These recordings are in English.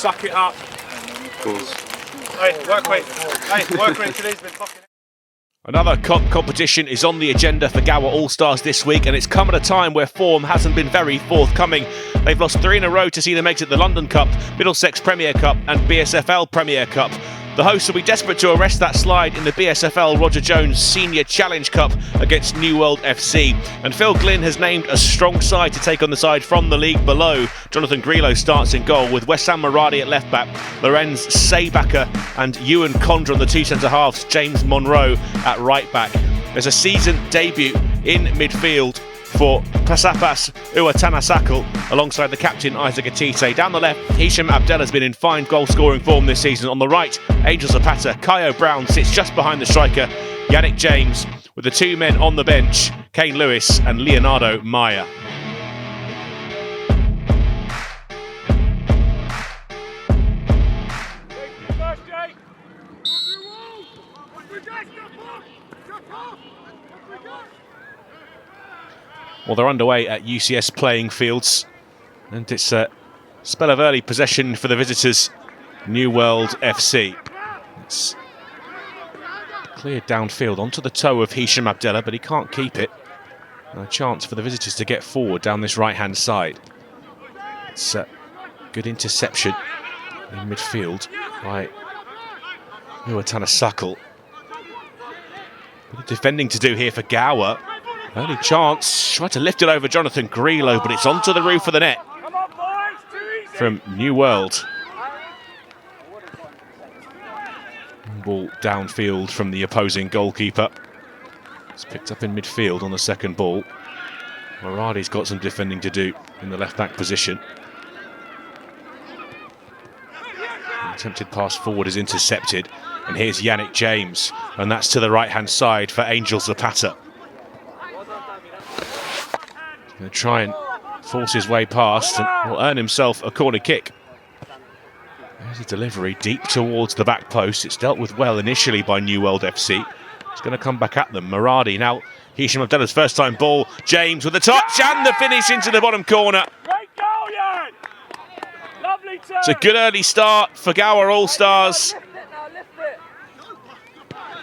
suck it up. Hey, work rate. Hey, work rate today's been fucking... Another competition is on the agenda for Gower Allstars this week, and it's come at a time where form hasn't been very forthcoming. They've lost 3 in a row to see them exit the London Cup, Middlesex Premier Cup and BSFL Premier Cup. The hosts will be desperate to arrest that slide in the BSFL Roger Jones Senior Challenge Cup against New World FC. And Phil Glynn has named a strong side to take on the side from the league below. Jonathan Grillo starts in goal with Wessam Maradi at left back, Lorenz Seibacher and Ewan Condron, the 2 centre-halves, James Monroe at right back. There's a season debut in midfield for Pasapas Uatanasakal alongside the captain Isaac Atite. Down the left, Hisham Abdellah's been in fine goal-scoring form this season. On the right, Angel Zapata, Kaio Brown sits just behind the striker, Yannick James, with the 2 men on the bench, Kane Lewis and Leonardo Maya. Well, they're underway at UCS playing fields, and it's a spell of early possession for the visitors, New World FC. It's cleared downfield onto the toe of Hisham Abdellah, but he can't keep it. And a chance for the visitors to get forward down this right-hand side. It's a good interception in midfield by Uatanasakal. Bit of defending to do here for Gower. Early chance, tried to lift it over Jonathan Grillo, but it's onto the roof of the net from New World. Ball downfield from the opposing goalkeeper. It's picked up in midfield on the second ball. Maradi's got some defending to do in the left back position. The attempted pass forward is intercepted, and here's Yannick James, and that's to the right hand side for Angel Zapata. Going to try and force his way past and will earn himself a corner kick. There's a delivery deep towards the back post. It's dealt with well initially by New World FC. It's going to come back at them. Maradi now, Hisham Abdellah's first time ball. James with the touch and the finish into the bottom corner. Great goal, Jan! Lovely turn. It's a good early start for Gower Allstars.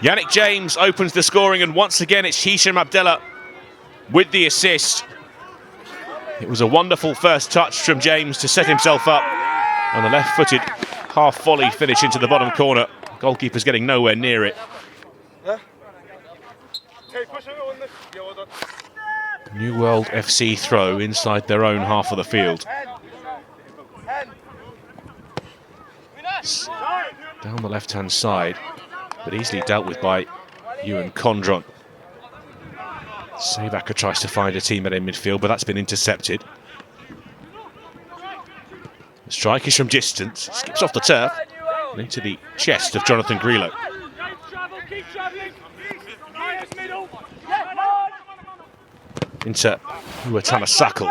Yannick James opens the scoring, and once again it's Hisham Abdellah with the assist. It was a wonderful first touch from James to set himself up, and the left-footed half-volley finish into the bottom corner. Goalkeeper's getting nowhere near it. New World FC throw inside their own half of the field. Down the left-hand side, but easily dealt with by Ewan Condron. Seibacher tries to find a teammate in midfield, but that's been intercepted. The strike is from distance, skips off the turf and into the chest of Jonathan Grillo. Into Uatanasakal.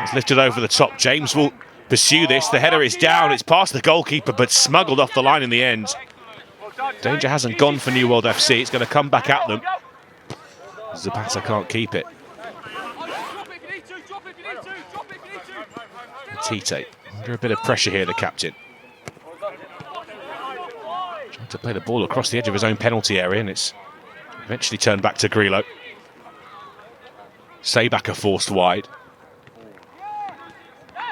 It's lifted over the top. James will pursue this. The header is down. It's past the goalkeeper, but smuggled off the line in the end. Danger hasn't gone for New World FC. It's going to come back at them. Zapata can't keep it. Tite under a bit of pressure here, the captain. Trying to play the ball across the edge of his own penalty area, and it's eventually turned back to Grillo. Seibacher forced wide.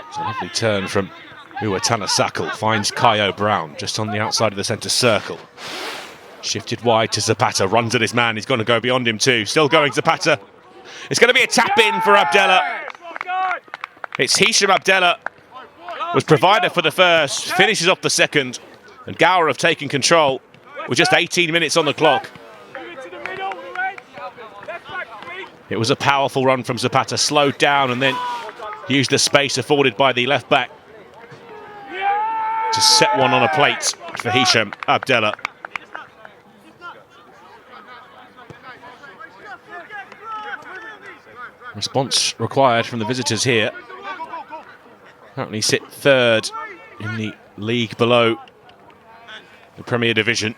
It's a lovely turn from Uatanasakal. Finds Kaio Brown just on the outside of the centre circle. Shifted wide to Zapata, runs at his man, he's going to go beyond him too. Still going Zapata. It's going to be a tap-in for Abdellah. It's Hisham Abdellah, was provider for the first, finishes off the second, and Gower have taken control with just 18 minutes on the clock. It was a powerful run from Zapata, slowed down and then used the space afforded by the left back to set one on a plate for Hisham Abdellah. Response required from the visitors here. Currently sit third in the league below the Premier Division.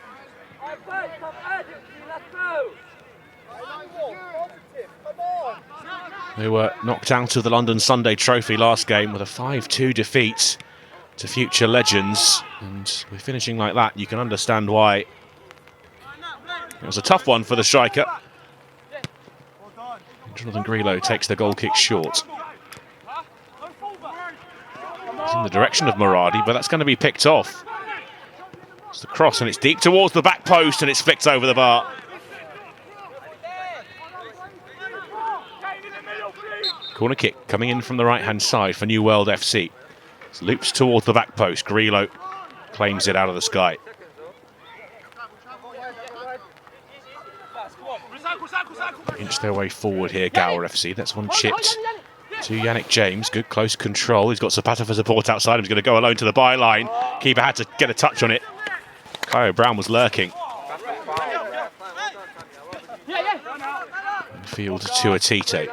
They were knocked out of the London Sunday Trophy last game with a 5-2 defeat to future legends, and with finishing like that, you can understand why. It was a tough one for the striker. Jonathan Grillo takes the goal kick short. It's in the direction of Muradi, but that's going to be picked off. It's the cross, and it's deep towards the back post, and it's flicked over the bar. Corner kick coming in from the right-hand side for New World FC. It loops towards the back post. Grillo claims it out of the sky. Inch their way forward here, Gower FC. That's one chipped to Yannick James. Good close control. He's got Zapata for support outside. He's going to go alone to the byline. Keeper had to get a touch on it. Kyo Brown was lurking. Field to Atite.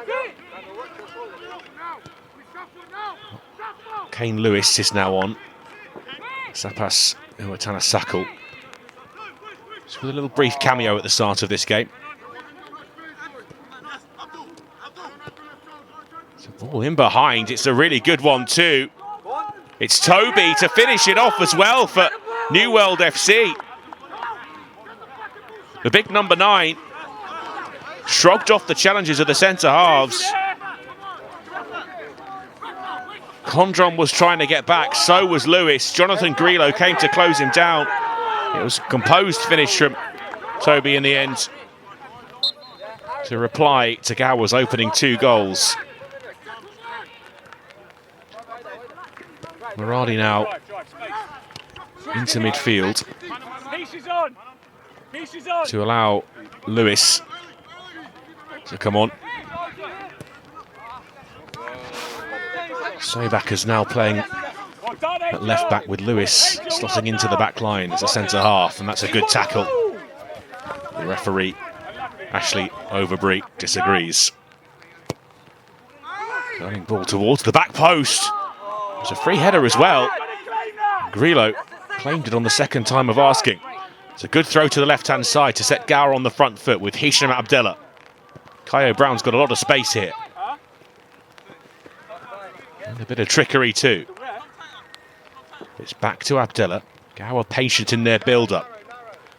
Kane Lewis is now on. Sapas Uwatanasakul. Just with a little brief cameo at the start of this game. Ball in behind, it's a really good one too. It's Toby to finish it off as well for New World FC. The big number 9 shrugged off the challenges of the centre halves. Condron was trying to get back, so was Lewis. Jonathan Grillo came to close him down. It was a composed finish from Toby in the end to reply to Gower's opening 2 goals. Muradi now into midfield to allow Lewis to come on. Sobak is now playing at left back with Lewis slotting into the back line as a centre half, and that's a good tackle. The referee, Ashley Overbury, disagrees. Running ball towards the back post. It's a free header as well. Grillo claimed it on the second time of asking. It's a good throw to the left-hand side to set Gower on the front foot with Hisham Abdallah. Kyo Brown's got a lot of space here. And a bit of trickery too. It's back to Abdallah. Gower patient in their build-up.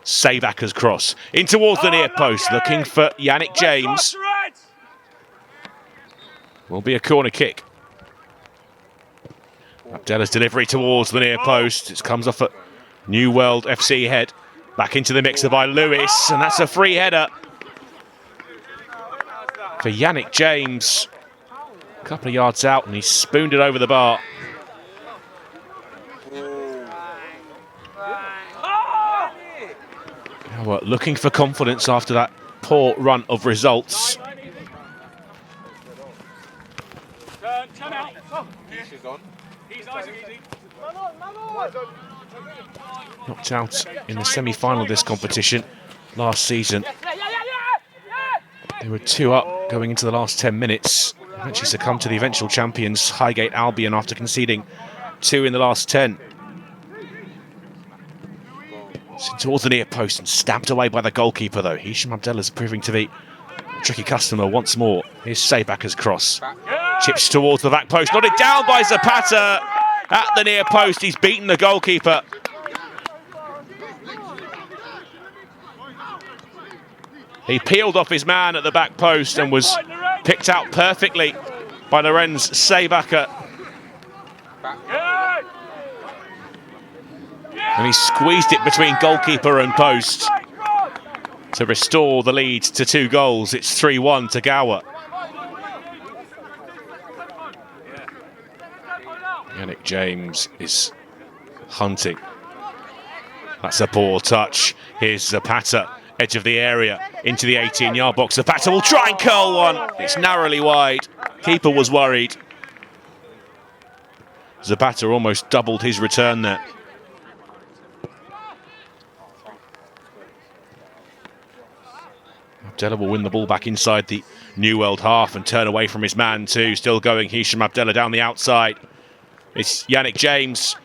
Savaker's cross in towards the near post, looking for Yannick James. Will be a corner kick. Abdallah's delivery towards the near post. It comes off at New World FC head. Back into the mixer by Lewis, and that's a free header for Yannick James. A couple of yards out, and he spooned it over the bar. Now we're looking for confidence after that poor run of results. Knocked out in the semi-final of this competition last season. They were 2 up going into the last 10 minutes. Eventually succumbed to the eventual champions Highgate Albion after conceding 2 in the last 10. Towards the near post and stamped away by the goalkeeper though. Hisham Abdallah's proving to be a tricky customer once more. Here's Sabaker's cross. Chips towards the back post, nodded down by Zapata at the near post. He's beaten the goalkeeper. He peeled off his man at the back post and was picked out perfectly by Lorenz Sabaker. And he squeezed it between goalkeeper and post to restore the lead to 2 goals. It's 3-1 to Gower. Yannick James is hunting. That's a poor touch. Here's Zapata, edge of the area, into the 18-yard box. Zapata will try and curl one. It's narrowly wide. Keeper was worried. Zapata almost doubled his return there. Abdallah will win the ball back inside the New World half and turn away from his man too. Still going, Hisham Abdallah down the outside. It's Yannick James.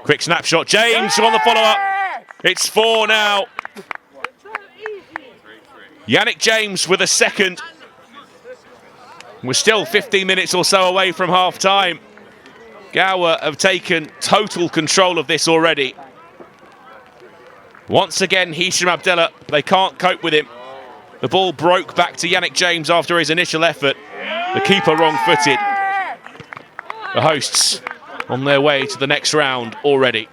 Quick snapshot. James on the follow-up. It's 4 now. Yannick James with a second. We're still 15 minutes or so away from half-time. Gower have taken total control of this already. Once again, Hisham Abdallah, they can't cope with him. The ball broke back to Yannick James after his initial effort. The keeper wrong-footed. The hosts on their way to the next round already.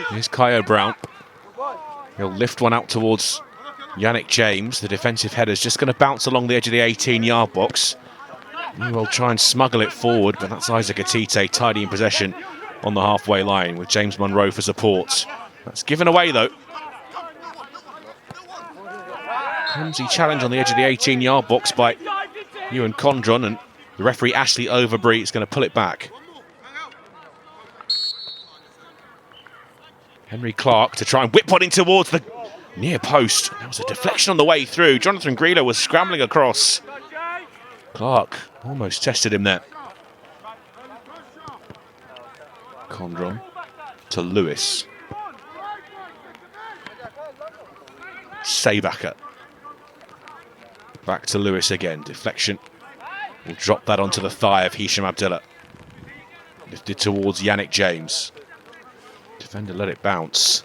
Here's Kyo Brown. He'll lift one out towards Yannick James. The defensive header's just going to bounce along the edge of the 18-yard box. He will try and smuggle it forward, but that's Isaac Atite tidy in possession on the halfway line with James Munro for support. That's given away though. Clumsy challenge on the edge of the 18-yard box by Ewan Condron, and the referee Ashley Overbury is going to pull it back. Henry Clark to try and whip one in towards the near post. That was a deflection on the way through. Jonathan Greeler was scrambling across. Clark almost tested him there. Condron to Lewis. Saybacker. Back to Lewis again. Deflection. Will drop that onto the thigh of Hisham Abdallah. Lifted towards Yannick James. Defender let it bounce.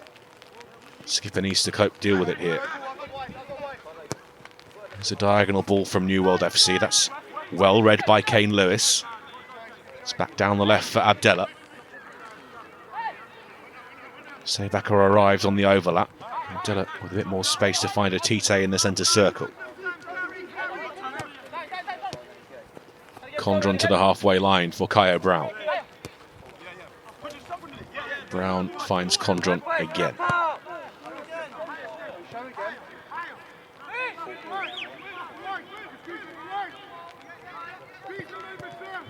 Skipper needs to deal with it here. There's a diagonal ball from New World FC. That's well read by Kane Lewis. It's back down the left for Abdallah. Saybacker arrives on the overlap. Abdallah with a bit more space to find Atite in the centre circle. Condron to the halfway line for Kyo Brown. Brown finds Condron again.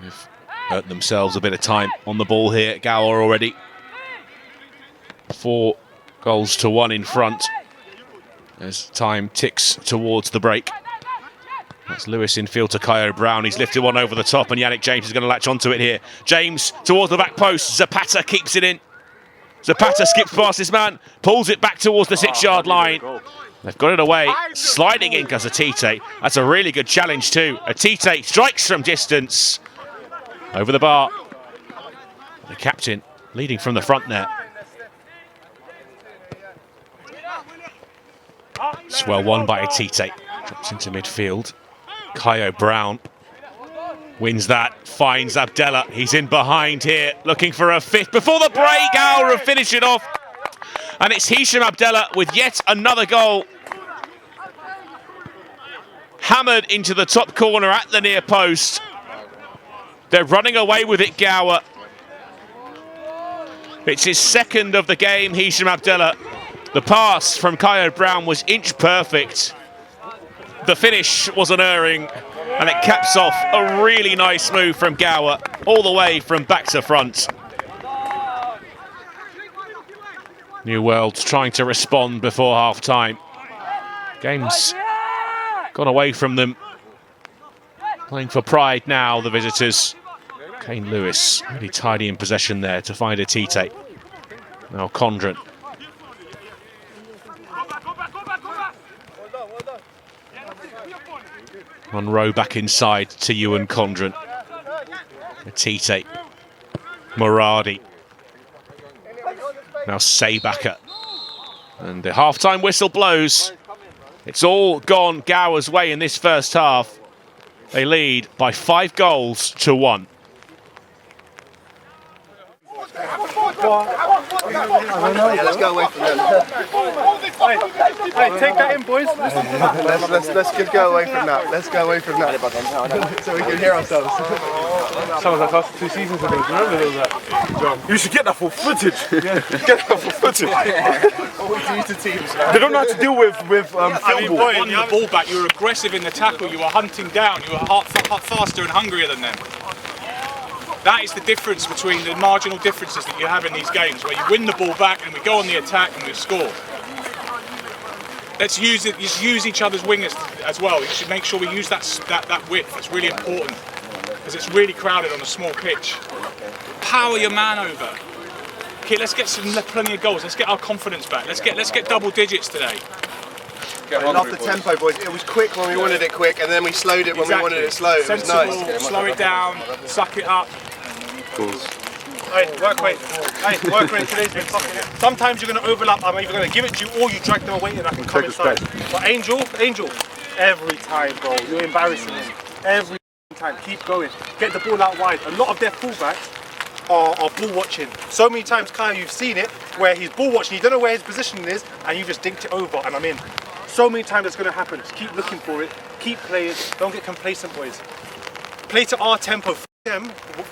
They've earned themselves a bit of time on the ball here. Gower already 4 goals to 1 in front as time ticks towards the break. That's Lewis in field to Kyo Brown. He's lifted one over the top and Yannick James is going to latch onto it here. James towards the back post. Zapata keeps it in. Zapata skips past his man, pulls it back towards the 6-yard line. They've got it away, sliding in because Atite. That's a really good challenge too. Atite strikes from distance. Over the bar. The captain leading from the front there. It's well won by Atite. Drops into midfield. Kyo Brown wins that, finds Abdallah. He's in behind here, looking for a fifth. Before the break, Gower have finished it off. And it's Hisham Abdallah with yet another goal. Hammered into the top corner at the near post. They're running away with it, Gower. It's his second of the game, Hisham Abdallah. The pass from Kyo Brown was inch perfect. The finish was unerring, and it caps off a really nice move from Gower, all the way from back to front. New World's trying to respond before half-time. Game's gone away from them. Playing for pride now, the visitors. Kane Lewis, really tidy in possession there to find Atite. Now Condron. Munro back inside to Ewan Condron. Atite. Moradi. Now Saybacker. And the half-time whistle blows. It's all gone Gower's way in this first half. They lead by 5 goals to 1. Let's go away from them. Hey, take that in, boys. Let's go away from that. Let's go away from that. So we can hear ourselves. Sounds like us 2 seasons ago. Do you remember that? You should get that for footage. Yeah. Get that for footage. What we do to teams. They don't know how to deal with field ball. You won the ball back, you were aggressive in the tackle, you were hunting down, you were faster and hungrier than them. That is the difference between the marginal differences that you have in these games, where you win the ball back and we go on the attack and we score. Let's use each other's wingers as well. You should make sure we use that width. It's really important because it's really crowded on a small pitch. Power your man over. Okay, let's get plenty of goals. Let's get our confidence back. Let's get double digits today. I love the tempo, boys. It was quick when we wanted it quick, and then we slowed it when we wanted it slow. It was nice. Slow it down, suck it up. Hey, work rate. Hey, work rate today's been fucking it. Sometimes you're going to overlap. I'm either going to give it to you or you drag them away and I can come inside. But Angel, every time, bro, you're embarrassing him. Every time, keep going. Get the ball out wide. A lot of their fullbacks are ball watching. So many times, Kyle, you've seen it where he's ball watching, you don't know where his positioning is, and you just dinked it over, and I'm in. So many times it's going to happen. Just keep looking for it. Keep playing. Don't get complacent, boys. Play to our tempo. F them.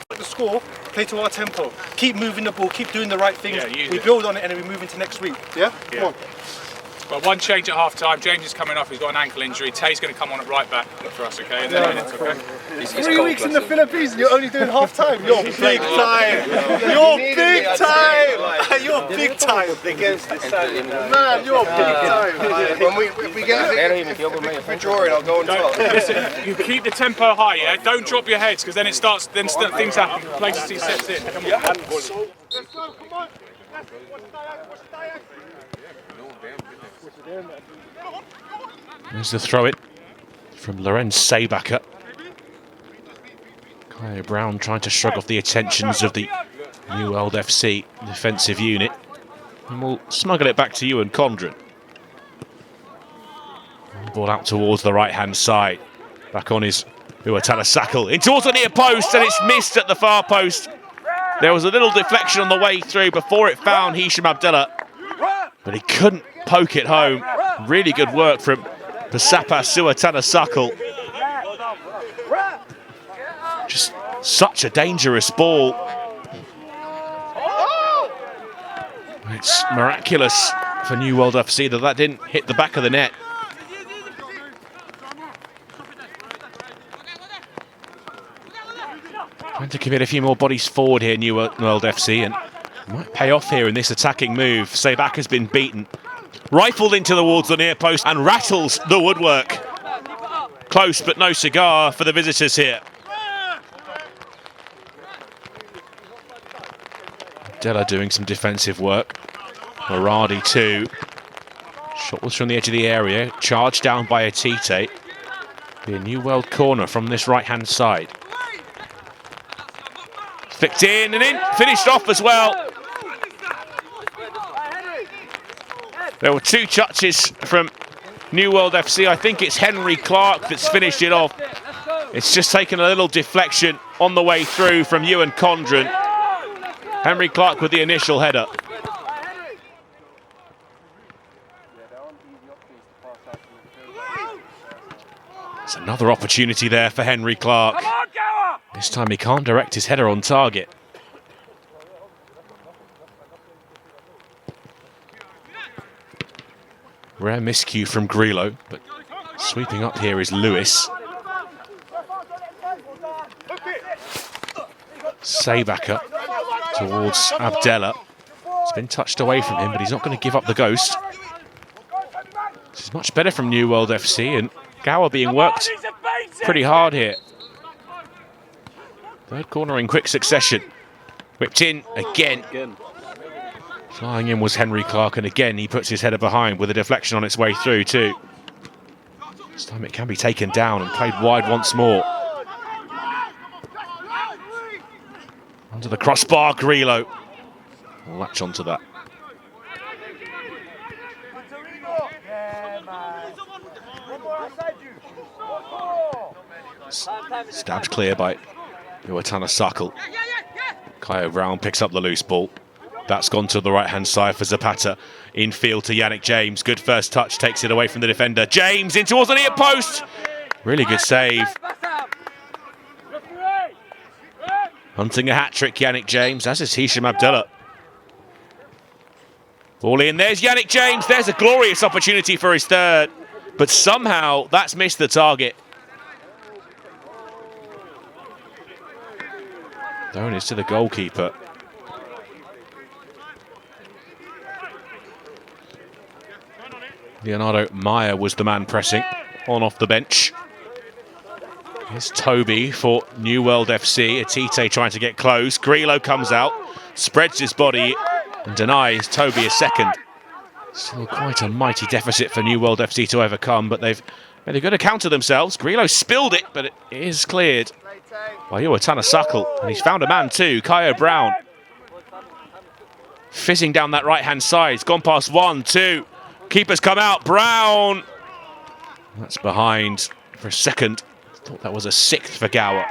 Put the score. Play to our tempo. Keep moving the ball. Keep doing the right things. Yeah, we build on it, and then we move into next week. Yeah. Come on. But one change at half time. James is coming off. He's got an ankle injury. Tay's going to come on at right back for us, okay? And then okay. 3 weeks in the Philippines and you're only doing half time. You're big time. You're big time. You're big time. Against the man, you're big time. When we get if we draw it, I'll go on top. Listen, you keep the tempo high, yeah? Don't drop your heads because then it starts. Then things happen. Complacency sets in. Come on. Let's go. Come on. There's the throw it from Lorenz Saybacker. Kyle Brown trying to shrug off the attentions of the New World FC defensive unit. And we'll smuggle it back to Ewan Condren. Ball out towards the right-hand side. Back on his Uatala Sakal. In towards the near post, and it's missed at the far post. There was a little deflection on the way through before it found Hisham Abdullah. But he couldn't poke it home. Really good work from Pasapa Suatana Sakal. Just such a dangerous ball. It's miraculous for New World FC that didn't hit the back of the net. Trying to commit a few more bodies forward here, New World FC, and might pay off here in this attacking move. Sayback has been beaten. Rifled into towards the near post and rattles the woodwork. Close but no cigar for the visitors here. Della doing some defensive work. Maradi too. Shot was from the edge of the area. Charged down by Atite. Be a New World corner from this right-hand side. Flicked in and in. Finished off as well. There were two touches from New World FC. I think it's Henry Clark that's finished it off. It's just taken a little deflection on the way through from Ewan Condren. Henry Clark with the initial header. It's another opportunity there for Henry Clark. This time he can't direct his header on target. Rare miscue from Grillo, but sweeping up here is Lewis. Saybacker towards Abdella. It's been touched away from him, but he's not going to give up the ghost. This is much better from New World FC, and Gower being worked pretty hard here. Third corner in quick succession. Whipped in again. Flying in was Henry Clark, and again he puts his header behind with a deflection on its way through too. This time it can be taken down and played wide once more. Under the crossbar, Grillo will latch onto that. Stabbed clear by Uatana Sakal. Kyle Brown picks up the loose ball. That's gone to the right-hand side for Zapata. Infield to Yannick James. Good first touch, takes it away from the defender. James in towards the near post. Really good save. Hunting a hat-trick, Yannick James, as is Hisham Abdullah. Ball in, there's Yannick James. There's a glorious opportunity for his third. But somehow that's missed the target. Thrown is to the goalkeeper. Leonardo Meyer was the man pressing on off the bench. Here's Toby for New World FC. Atite trying to get close. Grillo comes out, spreads his body and denies Toby a second. Still quite a mighty deficit for New World FC to overcome, but they're going to counter themselves. Grillo spilled it, but it is cleared by Iwatana Suckle, and he's found a man too, Kyo Brown. Fizzing down that right-hand side, it's gone past 1, 2. Keeper's come out, Brown. That's behind for a second. Thought that was a 6th for Gower.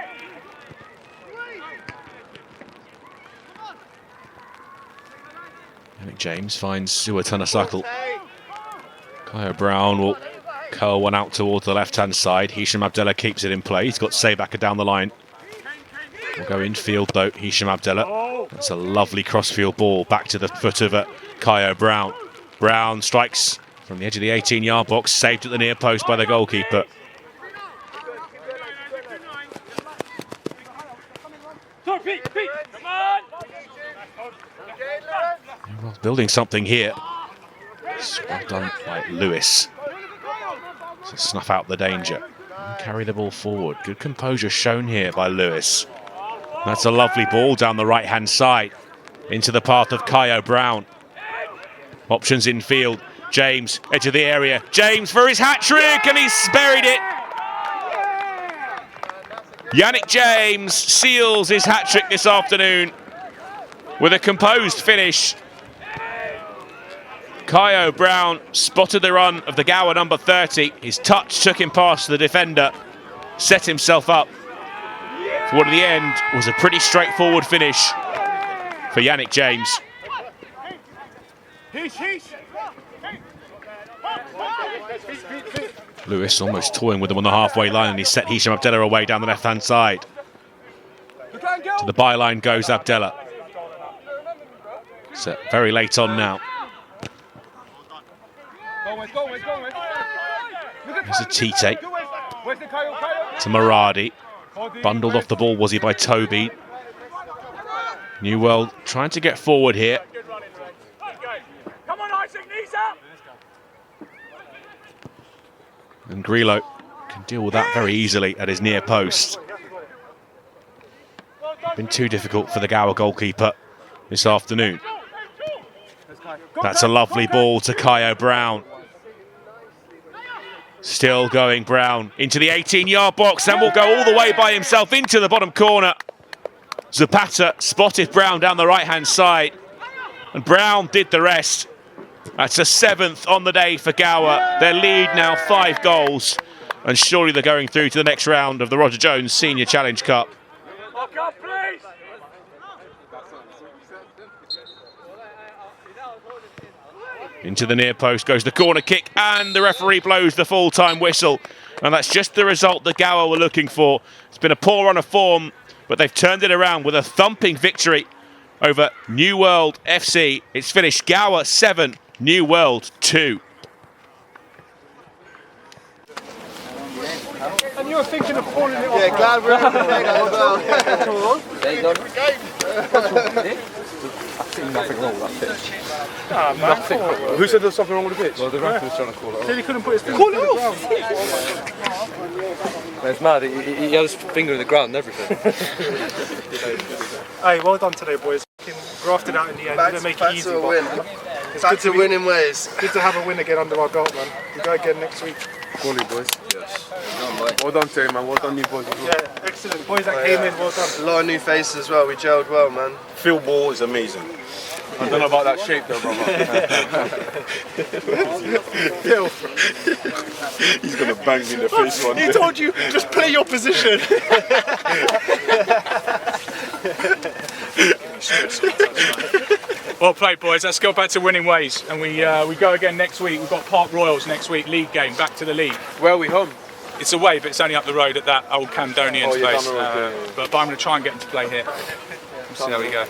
Yannick James finds Iwatana Suckle. Kyo Brown will curl one out towards the left-hand side. Hisham Abdallah keeps it in play. He's got Sabaka down the line. Will go infield though, Hisham Abdallah. That's a lovely crossfield ball back to the foot of Kyo Brown. Brown strikes from the edge of the 18-yard box, saved at the near post by the goalkeeper. Well, building something here. Well done by Lewis. To snuff out the danger and carry the ball forward. Good composure shown here by Lewis. That's a lovely ball down the right-hand side into the path of Kyo Brown. Options in field. James, edge of the area. James for his hat-trick, and he's buried it. Yannick James seals his hat-trick this afternoon with a composed finish. Kyo Brown spotted the run of the Gower number 30. His touch took him past the defender, set himself up. For what in the end was a pretty straightforward finish for Yannick James. Lewis almost toying with him on the halfway line, and he set Hisham Abdallah away down the left-hand side. To the byline goes Abdallah. So very late on now. There's a Tite to Maradi. Bundled off the ball was he by Toby. New World trying to get forward here. And Grillo can deal with that very easily at his near post. Been too difficult for the Gower goalkeeper this afternoon. That's a lovely ball to Kyo Brown. Still going Brown into the 18-yard box and will go all the way by himself into the bottom corner. Zapata spotted Brown down the right-hand side, and Brown did the rest. That's a 7th on the day for Gower. Their lead now 5 goals, and surely they're going through to the next round of the Roger Jones Senior Challenge Cup. Into the near post goes the corner kick, and the referee blows the full-time whistle. And that's just the result that Gower were looking for. It's been a poor run of form, but they've turned it around with a thumping victory over New World FC. It's finished Gower 7, New World 2. And you were thinking of pulling it off. Yeah, glad we're in the thing as well. I've seen nothing wrong with that pitch. Nothing. Who said there's something wrong with the pitch? Well, the ref was trying to call it off. Said he couldn't put his finger in the ground. It's mad, he had his finger in the ground and everything. Hey, well done today, boys. Grafted out in the end, didn't make it easy. Back to a win. Back to winning ways. Good to have a win again under our belt, man. We go again next week. Call you, boys. Yes. Well done, team, man. Well done, new boys as well. Yeah, excellent. Boys that came in, well done. A lot of new faces as well. We gelled well, man. Field ball is amazing. I don't know about that shape though, brother. He's going to bang me in the face one day. He told you, just play your position. Well played, boys. Let's go back to winning ways, and we go again next week. We've got Park Royals next week, league game, back to the league. Where are we home? It's away, but it's only up the road at that old Caledonian place. Yeah. But I'm going to try and get them to play here. See how we go.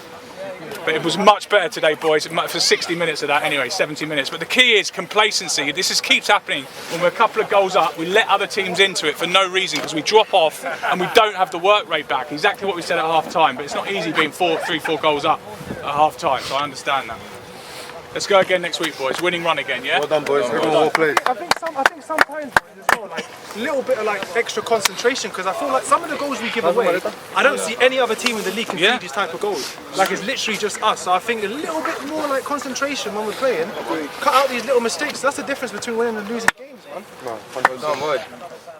But it was much better today, boys, for 60 minutes of that anyway, 70 minutes. But the key is complacency. This keeps happening. When we're a couple of goals up, we let other teams into it for no reason, because we drop off and we don't have the work rate back. Exactly what we said at half-time, but it's not easy being 3-4 goals up at half-time, so I understand that. Let's go again next week, boys. Winning run again, yeah? Well done, boys. Everyone well played. I think sometimes as well, like a little bit of like extra concentration, because I feel like some of the goals we give away, I don't see any other team in the league concede these type of goals. Like it's literally just us. So I think a little bit more like concentration when we're playing. Cut out these little mistakes. That's the difference between winning and losing games, man. No, 100%.